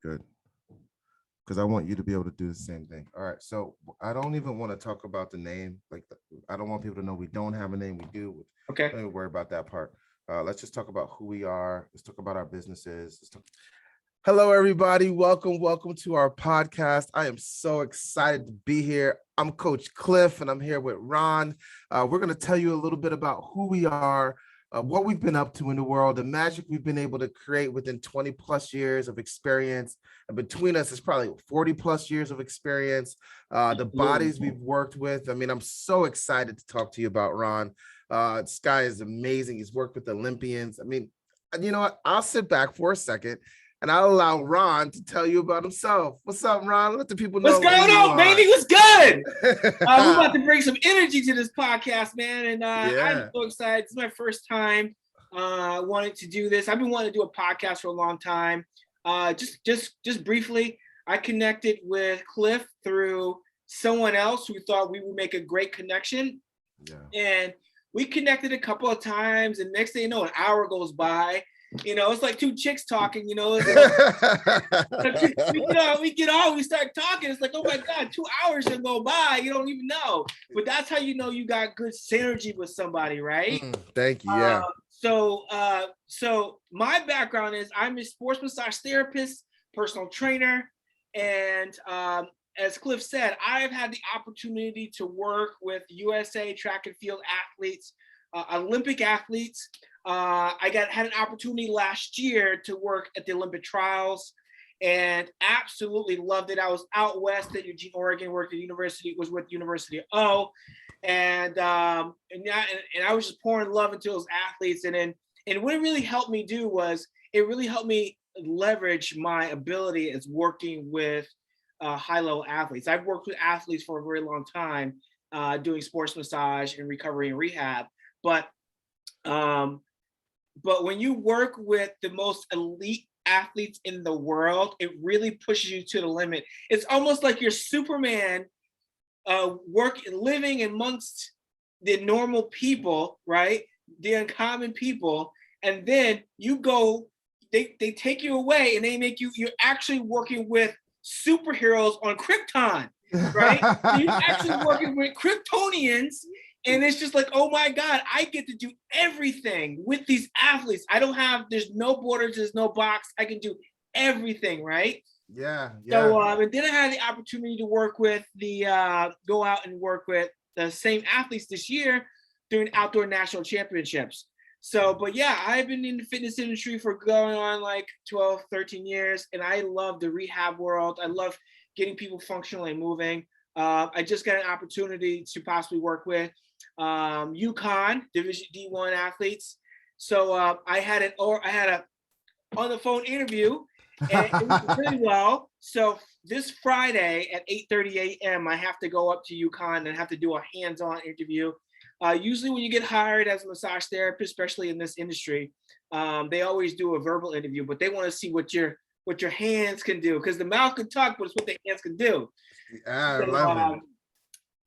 Good. Because I want you to be able to do the same thing. All right. So I don't even want to talk about the name. I don't want people to know we don't have a name. We do. Okay. Don't even worry about that part. Let's just talk about who we are. Let's talk about our businesses. Hello, everybody. Welcome to our podcast. I am so excited to be here. I'm Coach Clif, and I'm here with Ron. We're going to tell you a little bit about who we are, what we've been up to in the world, the magic we've been able to create within 20 plus years of experience. And between us is probably 40 plus years of experience, the bodies we've worked with. I mean, I'm so excited to talk to you about Ron. This guy is amazing. He's worked with Olympians. I mean, you know what? I'll sit back for a second and I'll allow Ron to tell you about himself. What's up, Ron? Let the people know. What's going on, baby? What's good? We're about to bring some energy to this podcast, man. And I'm so excited. This is my first time wanting to do this. I've been wanting to do a podcast for a long time. Just briefly, I connected with Clif through someone else who thought we would make a great connection. Yeah. And we connected a couple of times, and next thing you know, an hour goes by. You know, it's like two chicks talking, you know. We get on, we start talking. It's like, oh my God, 2 hours will go by. You don't even know. But that's how you know you got good synergy with somebody, right? Thank you. Yeah. So my background is I'm a sports massage therapist, personal trainer. And as Clif said, I've had the opportunity to work with USA track and field athletes, Olympic athletes. I had an opportunity last year to work at the Olympic trials and absolutely loved it. I was out west at Eugene, Oregon, was with University of O. And I was just pouring love into those athletes. And what it really helped me do was it really helped me leverage my ability as working with high-level athletes. I've worked with athletes for a very long time, doing sports massage and recovery and rehab. But when you work with the most elite athletes in the world, it really pushes you to the limit. It's almost like you're Superman living amongst the normal people, right? The uncommon people. And then you go, they take you away and they make you're actually working with superheroes on Krypton, right? So you're actually working with Kryptonians. And it's just like, oh my God, I get to do everything with these athletes. There's no borders, there's no box. I can do everything, right? Yeah. So, and then I had the opportunity to go out and work with the same athletes this year during outdoor national championships. So, but yeah, I've been in the fitness industry for going on like 12, 13 years. And I love the rehab world. I love getting people functional and moving. I just got an opportunity to possibly work with UConn Division D1 athletes. So I had a on the phone interview, and it went really well. So this Friday at 8:30 a.m. I have to go up to UConn and have to do a hands-on interview. Usually when you get hired as a massage therapist, especially in this industry, they always do a verbal interview, but they want to see what your hands can do, because the mouth can talk, but it's what the hands can do. I love it.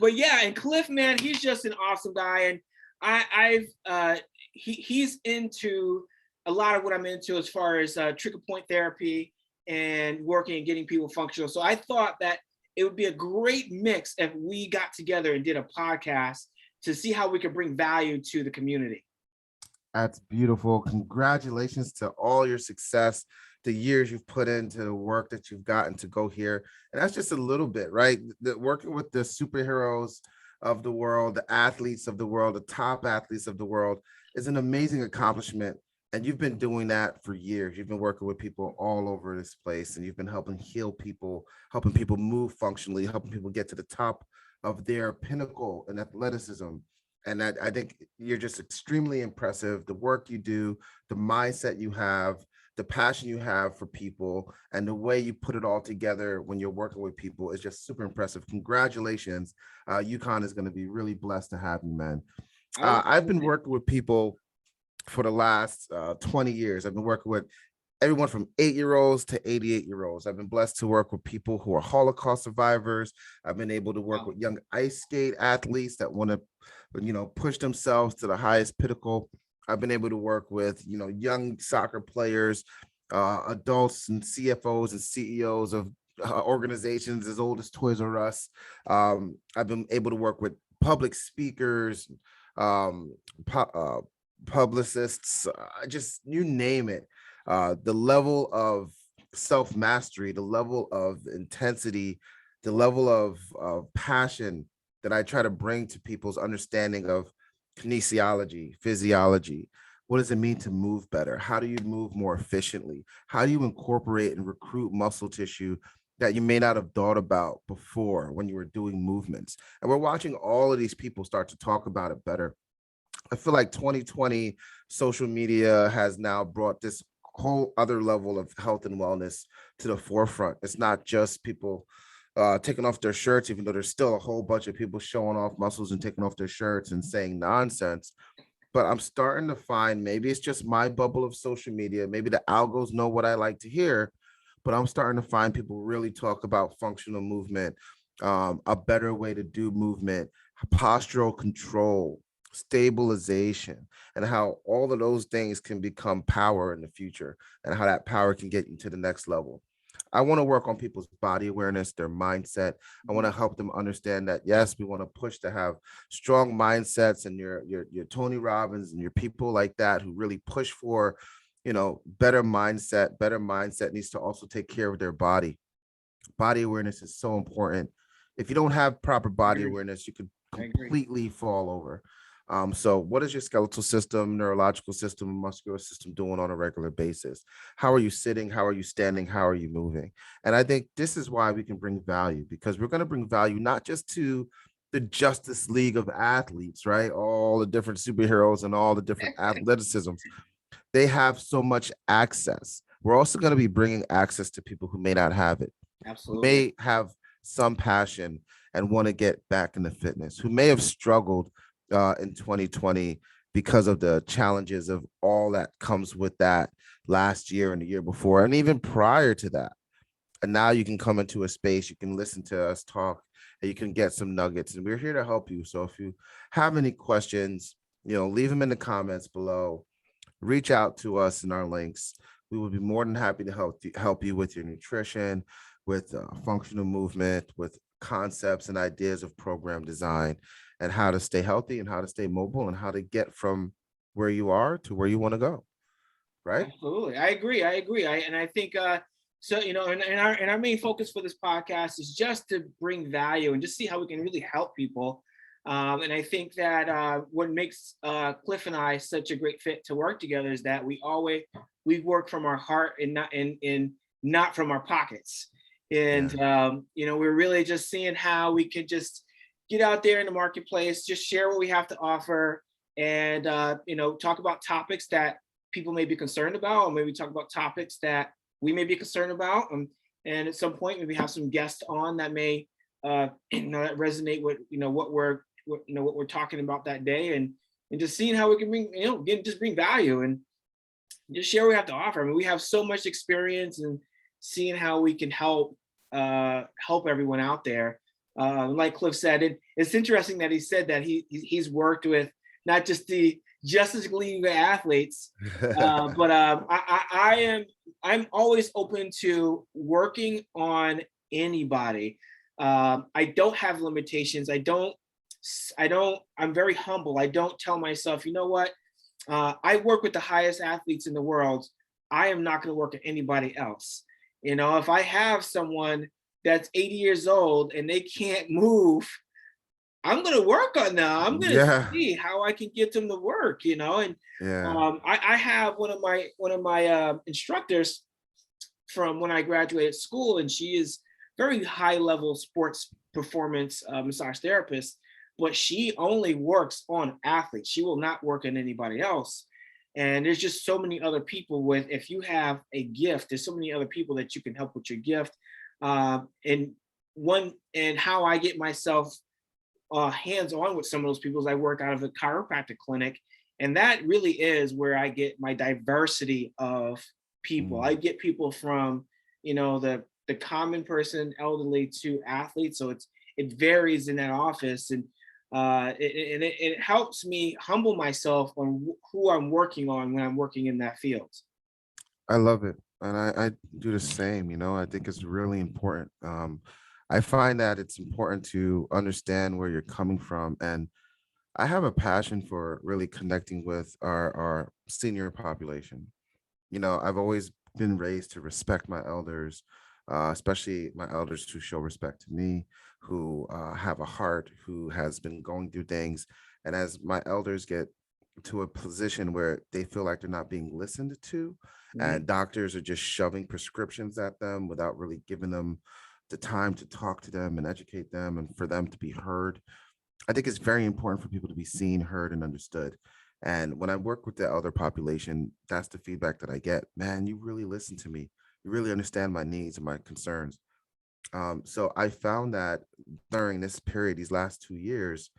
But yeah, and Clif, man, he's just an awesome guy, and he's into a lot of what I'm into as far as trigger point therapy and working and getting people functional. So I thought that it would be a great mix if we got together and did a podcast to see how we could bring value to the community. That's beautiful. Congratulations to all your success, the years you've put into the work that you've gotten to go here. And that's just a little bit, right? Working with the superheroes of the world, the athletes of the world, the top athletes of the world is an amazing accomplishment. And you've been doing that for years. You've been working with people all over this place, and you've been helping heal people, helping people move functionally, helping people get to the top of their pinnacle in athleticism. And I think you're just extremely impressive. The work you do, the mindset you have, the passion you have for people, and the way you put it all together when you're working with people is just super impressive. Congratulations. UConn is going to be really blessed to have you, man. I've been working with people for the last 20 years. I've been working with everyone from 8-year-olds to 88-year-olds. I've been blessed to work with people who are Holocaust survivors. I've been able to work with young ice skate athletes that want to, push themselves to the highest pinnacle. I've been able to work with, young soccer players adults and CFOs and CEOs of organizations as old as Toys R Us. I've been able to work with public speakers, um, pu- uh, publicists, just you name it. The level of self mastery, the level of intensity, the level of passion that I try to bring to people's understanding of kinesiology, physiology. What does it mean to move better? How do you move more efficiently? How do you incorporate and recruit muscle tissue that you may not have thought about before when you were doing movements? And we're watching all of these people start to talk about it better. I feel like 2020 social media has now brought this whole other level of health and wellness to the forefront. It's not just people taking off their shirts, even though there's still a whole bunch of people showing off muscles and taking off their shirts and saying nonsense. But I'm starting to find, maybe it's just my bubble of social media, maybe the algos know what I like to hear, but I'm starting to find people really talk about functional movement, a better way to do movement, postural control, stabilization, and how all of those things can become power in the future, and how that power can get you to the next level. I want to work on people's body awareness, their mindset. I want to help them understand that, yes, we want to push to have strong mindsets, and your Tony Robbins and your people like that who really push for, better mindset. Better mindset needs to also take care of their body. Body awareness is so important. If you don't have proper body awareness, you could completely fall over. So what is your skeletal system, neurological system, and muscular system doing on a regular basis? How are you sitting? How are you standing? How are you moving? And I think this is why we can bring value, because we're going to bring value not just to the Justice League of athletes, right? All the different superheroes and all the different athleticisms. They have so much access. We're also going to be bringing access to people who may not have it, who Absolutely. may have some passion and want to get back into fitness, who may have struggled in 2020 because of the challenges of all that comes with that last year and the year before, and even prior to that. And now you can come into a space, you can listen to us talk, and you can get some nuggets. And we're here to help you. So if you have any questions, leave them in the comments below. Reach out to us in our links. We will be more than happy to help you with your nutrition, with functional movement, with concepts and ideas of program design, and how to stay healthy and how to stay mobile and how to get from where you are to where you want to go. Right? Absolutely. I agree. And I think so, and our main focus for this podcast is just to bring value and just see how we can really help people. And I think that what makes Clif and I such a great fit to work together is that we work from our heart and not from our pockets. And we're really just seeing how we can just get out there in the marketplace, just share what we have to offer, and talk about topics that people may be concerned about, or maybe talk about topics that we may be concerned about. And at some point, maybe have some guests on that may that resonate with what we're talking about that day, and just seeing how we can bring value and just share what we have to offer. I mean, we have so much experience, and seeing how we can help everyone out there. Like Clif said, it's interesting that he said that he's worked with not just the Justice League of athletes, but I'm always open to working on anybody. I don't have limitations. I'm very humble. I don't tell myself, you know what, I work with the highest athletes in the world. I am not going to work with anybody else. If I have someone that's 80 years old and they can't move, I'm going to work on them. I'm going to see how I can get them to work, and I have one of my instructors from when I graduated school, and she is very high level sports performance massage therapist, but she only works on athletes. She will not work on anybody else. And there's just so many other people if you have a gift, there's so many other people that you can help with your gift. And how I get myself hands-on with some of those people is I work out of a chiropractic clinic, and that really is where I get my diversity of people. I get people from the common person, elderly, to athletes, so it varies in that office, and it helps me humble myself on who I'm working on when I'm working in that field. I love it. And I do the same, I think it's really important. I find that it's important to understand where you're coming from. And I have a passion for really connecting with our senior population. I've always been raised to respect my elders, especially my elders who show respect to me, who have a heart, who has been going through things. And as my elders get to a position where they feel like they're not being listened to, Mhm. and doctors are just shoving prescriptions at them without really giving them the time to talk to them and educate them and for them to be heard. I think it's very important for people to be seen, heard, and understood. And when I work with the elder population, that's the feedback that I get. Man, you really listen to me. You really understand my needs and my concerns. So I found that during this period, these last 2 years,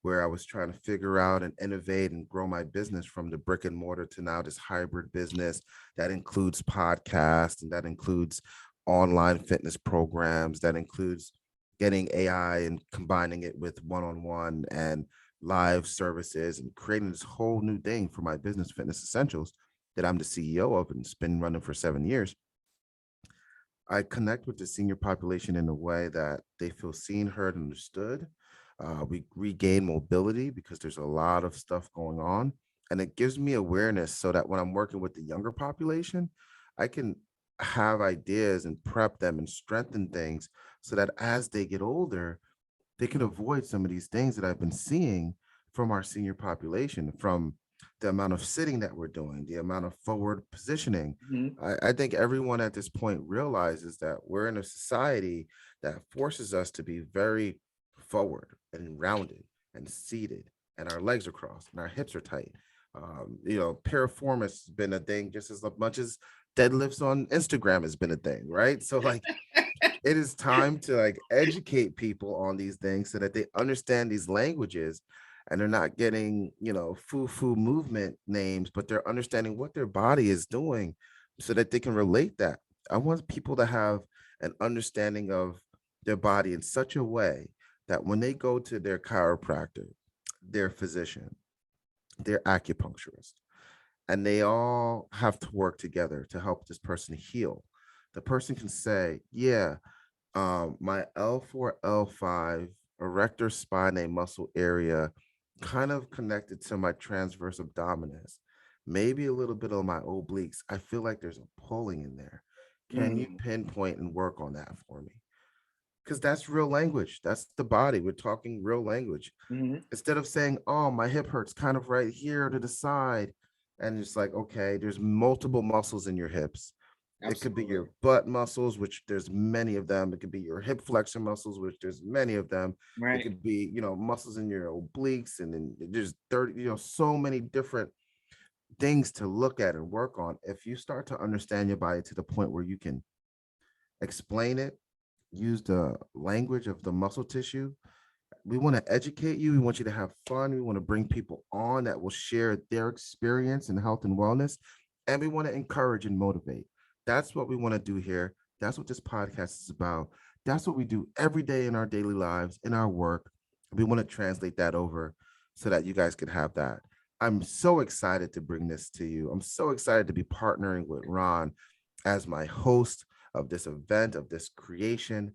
where I was trying to figure out and innovate and grow my business from the brick and mortar to now this hybrid business that includes podcasts and that includes online fitness programs, that includes getting AI and combining it with one-on-one and live services and creating this whole new thing for my business, Fitness Essentials, that I'm the CEO of and it's been running for 7 years. I connect with the senior population in a way that they feel seen, heard, and understood. We regain mobility because there's a lot of stuff going on. And it gives me awareness so that when I'm working with the younger population, I can have ideas and prep them and strengthen things so that as they get older, they can avoid some of these things that I've been seeing from our senior population, from the amount of sitting that we're doing, the amount of forward positioning. Mhm. I think everyone at this point realizes that we're in a society that forces us to be very forward and rounded and seated, and our legs are crossed and our hips are tight. Piriformis has been a thing just as much as deadlifts on Instagram has been a thing, right? So like it is time to like educate people on these things so that they understand these languages and they're not getting, foo-foo movement names, but they're understanding what their body is doing so that they can relate that. I want people to have an understanding of their body in such a way that when they go to their chiropractor, their physician, their acupuncturist, and they all have to work together to help this person heal. The person can say, yeah, my L4, L5 erector spinae muscle area kind of connected to my transverse abdominis, maybe a little bit of my obliques. I feel like there's a pulling in there. Can you Mm. pinpoint and work on that for me? Because that's real language. That's the body. We're talking real language. Mhm. Instead of saying, oh, my hip hurts kind of right here to the side. And it's like, okay, there's multiple muscles in your hips. It could be Absolutely. your butt muscles, which there's many of them. It could be your hip flexor muscles, which there's many of them. It Right. could be, muscles in your obliques, and then there's 30, so many different things to look at and work on. If you start to understand your body to the point where you can explain it, use the language of the muscle tissue. We want to educate you. We want you to have fun. We want to bring people on that will share their experience in health and wellness. And we want to encourage and motivate. That's what we want to do here. That's what this podcast is about. That's what we do every day in our daily lives, in our work. We want to translate that over so that you guys can have that. I'm so excited to bring this to you. I'm so excited to be partnering with Ron as my host of this event, of this creation.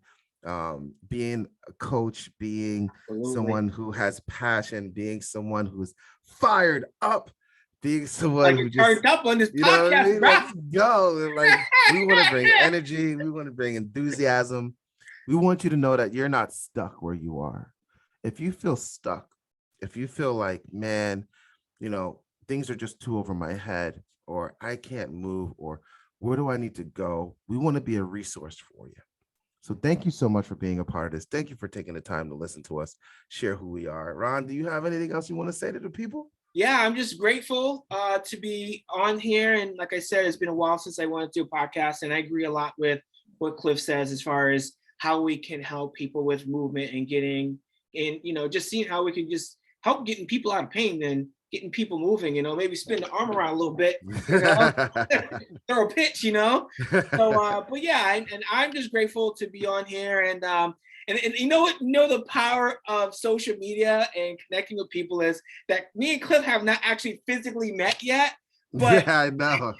Being a coach, being Absolutely. someone who has passion, being someone who's fired up, being someone Like you're who just, turned up on this you know what I podcast, mean? bro. Let's go. Like, we want to bring energy, we want to bring enthusiasm. We want you to know that you're not stuck where you are. If you feel stuck, if you feel like, man, you know, things are just too over my head, or I can't move, or where do I need to go? We want to be a resource for you. So thank you so much for being a part of this. Thank you for taking the time to listen to us, share who we are. Ron, do you have anything else you want to say to the people? Yeah, I'm just grateful to be on here. And like I said, it's been a while since I wanted to do a podcast. And I agree a lot with what Clif says as far as how we can help people with movement and getting and just seeing how we can just help getting people out of pain and getting people moving, maybe spin the arm around a little bit, throw a pitch, So but yeah, and I'm just grateful to be on here and you know what, the power of social media and connecting with people is that me and Cliff have not actually physically met yet, But Yeah, I know.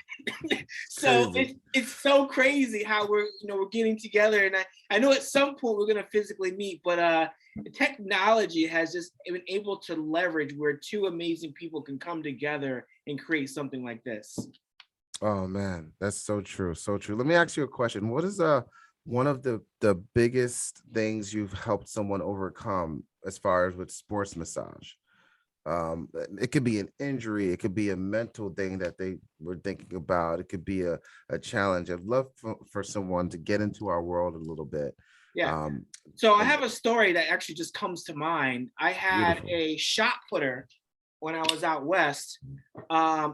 so Crazy. it's so crazy how we're getting together, and I know at some point we're gonna physically meet, but technology has just been able to leverage where two amazing people can come together and create something like this. Oh man, that's so true. So true. Let me ask you a question. What is one of the biggest things you've helped someone overcome as far as with sports massage? It could be an injury, it could be a mental thing that they were thinking about, it could be a challenge. I'd love for someone to get into our world a little bit. Yeah. Um, So I and have a story that actually just comes to mind. I had beautiful. a shot putter when I was out west.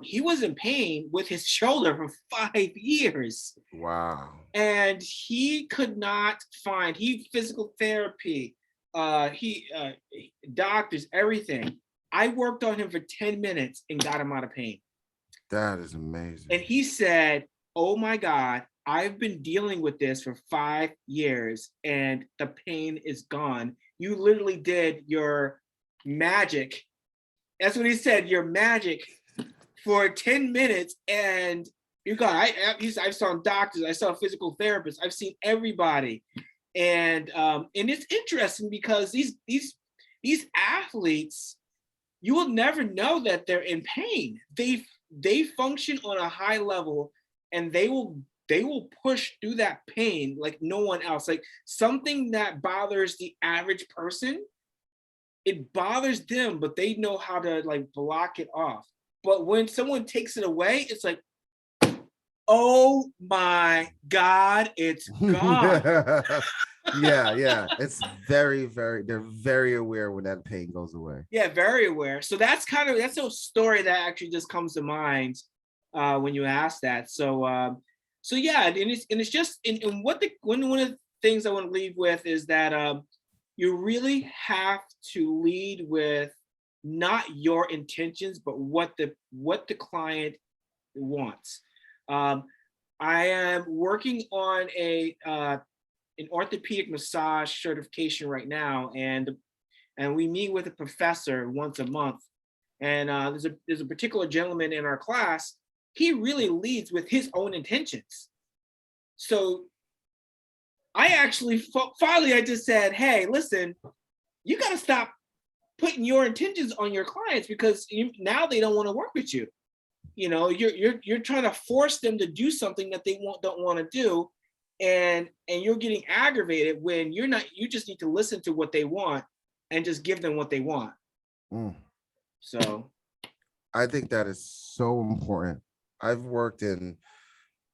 He was in pain with his shoulder for 5 years, Wow. and he could not find. He physical therapy, he doctors, everything. I worked on him for 10 minutes and got him out of pain. That is amazing. And he said, "Oh my God, I've been dealing with this for 5 years and the pain is gone. You literally did your magic." That's what he said, your magic for 10 minutes. And you got, I've saw doctors, I saw physical therapists, I've seen everybody. And it's interesting because these athletes, you will never know that they're in pain. They function on a high level, and they will push through that pain like no one else. Like something that bothers the average person, it bothers them, but they know how to like block it off. But when someone takes it away, it's like, oh my God, it's gone. Yeah. It's they're very aware when that pain goes away. Yeah, very aware. So that's a story that actually just comes to mind when you ask that. So yeah, and it's just and what the one of the things I want to leave with is that you really have to lead with not your intentions, but what the client wants. Um, I am working on an orthopedic massage certification right now, and we meet with a professor once a month. And there's a particular gentleman in our class. He really leads with his own intentions. So I actually finally I just said, "Hey, listen, you got to stop putting your intentions on your clients because now they don't want to work with you. You're trying to force them to do something that they don't want to do, and you're getting aggravated when you're not. You just need to listen to what they want and just give them what they want." Mm. So I think that is so important. I've worked in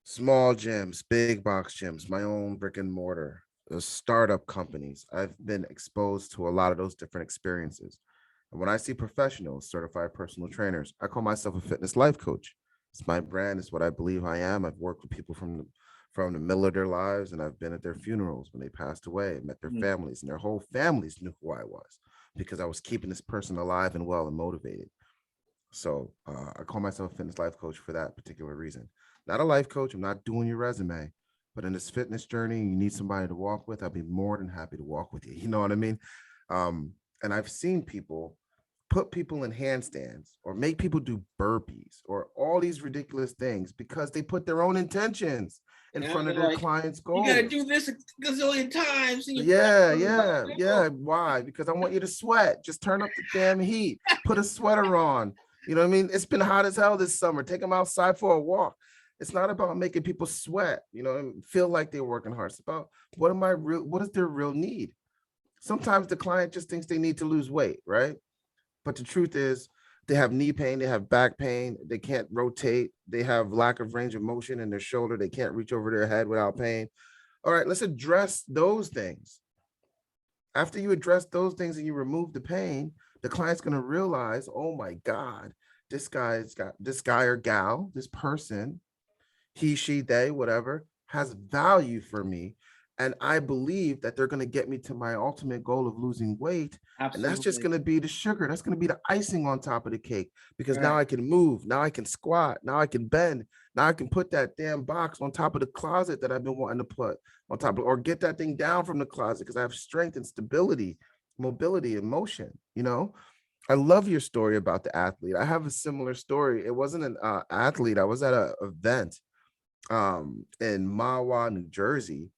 small gyms, big box gyms, my own brick and mortar, startup companies. I've been exposed to a lot of those different experiences. And when I see professionals, certified personal trainers, I call myself a fitness life coach. It's my brand. It's what I believe I am. I've worked with people from the middle of their lives, and I've been at their funerals when they passed away, met their families, and their whole families knew who I was because I was keeping this person alive and well and motivated. So I call myself a fitness life coach for that particular reason. Not a life coach. I'm not doing your resume, but in this fitness journey, you need somebody to walk with. I'll be more than happy to walk with you. You know what I mean? And I've seen people put people in handstands or make people do burpees or all these ridiculous things because they put their own intentions in yeah, front of they're their like, clients' you got to goals. do this a gazillion times. And Yeah. Why? Because I want you to sweat. Just turn up the damn heat. Put a sweater on. You know what I mean? It's been hot as hell this summer. Take them outside for a walk. It's not about making people sweat, and feel like they're working hard. It's about what is their real need? Sometimes the client just thinks they need to lose weight, right? But the truth is they have knee pain, they have back pain, they can't rotate, they have lack of range of motion in their shoulder, they can't reach over their head without pain. All right, let's address those things. After you address those things and you remove the pain, the client's going to realize, oh my God, this guy or gal, this person, he, she, they, whatever, has value for me. And I believe that they're going to get me to my ultimate goal of losing weight. And that's just Absolutely. going to be the sugar. That's going to be the icing on top of the cake because now Right. I can move. Now I can squat. Now I can bend. Now I can put that damn box on top of the closet that I've been wanting to put on top of, or get that thing down from the closet because I have strength and stability, mobility, and motion. I love your story about the athlete. I have a similar story. It wasn't an athlete. I was at an event in Mahwah, New Jersey.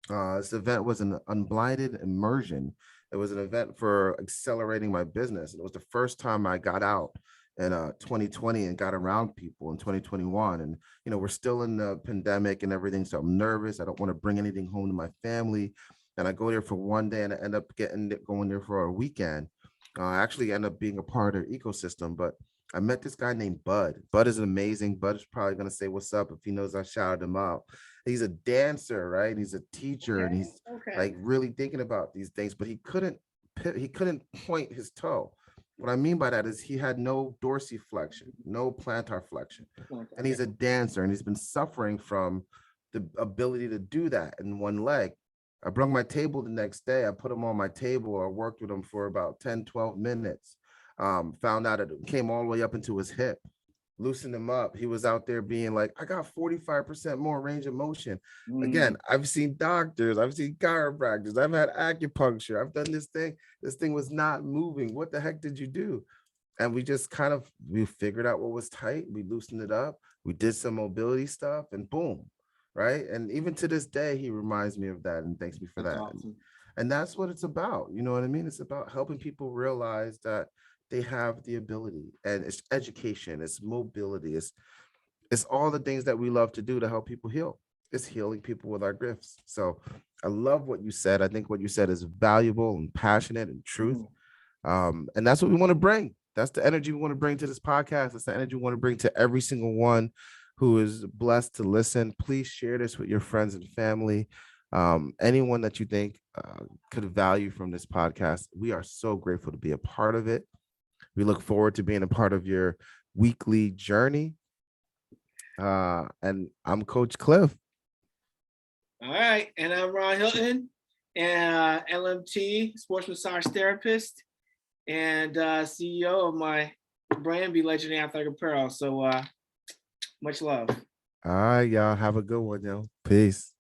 This event was an unblinded immersion. It was an event for accelerating my business. It was the first time I got out in 2020 and got around people in 2021. And, you know, we're still in the pandemic and everything. So I'm nervous. I don't want to bring anything home to my family. And I go there for one day and I end up going there for a weekend. I actually end up being a part of their ecosystem, but I met this guy named Bud. Bud is amazing. Bud is probably going to say what's up if he knows I shouted him out. He's a dancer, right? He's a teacher, and he's like really thinking about these things, but he couldn't point his toe. What I mean by that is he had no dorsiflexion, no plantar flexion, and he's a dancer, and he's been suffering from the ability to do that in one leg. I brought my table the next day. I put him on my table. I worked with him for about 10, 12 minutes. Found out it came all the way up into his hip, loosened him up. He was out there being like, I got 45% more range of motion. Again, I've seen doctors, I've seen chiropractors, I've had acupuncture, I've done this thing. This thing was not moving. What the heck did you do? And we just we figured out what was tight. We loosened it up. We did some mobility stuff and boom, right? And even to this day, he reminds me of that and thanks me for that. Awesome. And that's what it's about. You know what I mean? It's about helping people realize that they have the ability, and it's education, it's mobility, it's all the things that we love to do to help people heal. It's healing people with our gifts. So I love what you said. I think what you said is valuable and passionate and truth. And that's what we want to bring. That's the energy we want to bring to this podcast. That's the energy we want to bring to every single one who is blessed to listen. Please share this with your friends and family. Anyone that you think could value from this podcast. We are so grateful to be a part of it. We look forward to being a part of your weekly journey. And I'm Coach Clif. All right. And I'm Ron Hylton, and LMT, sports massage therapist, and CEO of my brand, Be Legendary Athletic Apparel. So much love. All right, y'all. Have a good one, yo. Peace.